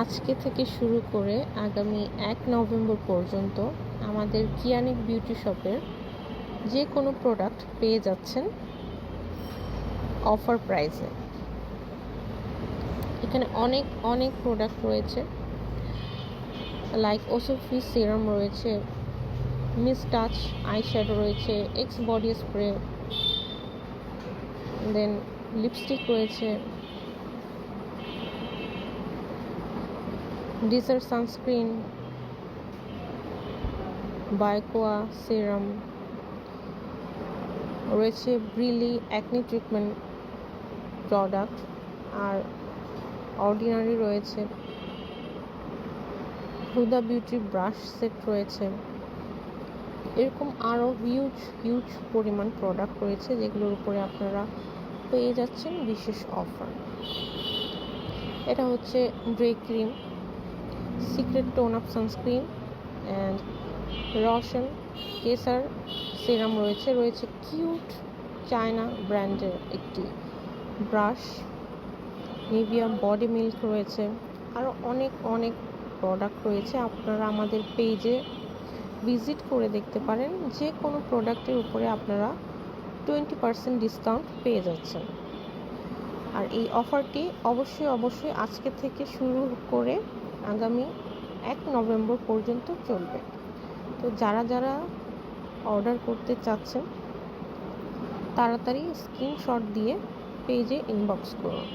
আজকে থেকে শুরু করে আগামী 1 নভেম্বর পর্যন্ত আমাদের কিয়ানিক বিউটি শপের যে কোনো প্রোডাক্ট পেয়ে যাচ্ছেন অফার প্রাইসে। এখানে অনেক অনেক প্রোডাক্ট রয়েছে, লাইক ওসোফি সিরাম রয়েছে, মিস টাচ আইশ্যাডো রয়েছে, এক্স বডি স্প্রে, দেন লিপস্টিক রয়েছে, ডিজার সানস্ক্রিন, বায়োকোয়া সিরাম রয়েছে, ব্রিলি অ্যাকনি ট্রিটমেন্ট প্রোডাক্ট, আর অর্ডিনারি রয়েছে, হুদা বিউটি ব্রাশ সেট রয়েছে। এরকম আরও হিউজ পরিমাণ প্রোডাক্ট রয়েছে যেগুলোর উপরে আপনারা পেয়ে যাচ্ছেন বিশেষ অফার। এটা হচ্ছে ড্রে cream, secret tone up sunscreen and রশন কেসার সিরাম রয়েছে কিউট চায়না ব্র্যান্ডের একটি ব্রাশ, নিভিয়া বডি মিল্ক রয়েছে, আরও অনেক প্রোডাক্ট রয়েছে। আপনারা আমাদের পেজে ভিজিট করে দেখতে পারেন, যে কোনো প্রোডাক্টের উপরে আপনারা 20% ডিসকাউন্ট পেয়ে যাচ্ছেন। আর এই অফারটি অবশ্যই আজকে থেকে শুরু করে আগামী 1 নভেম্বর পর্যন্ত চলবে। তো যারা অর্ডার করতে চাচ্ছেন তাড়াতাড়ি স্ক্রিনশট দিয়ে পেজে ইনবক্স করুন।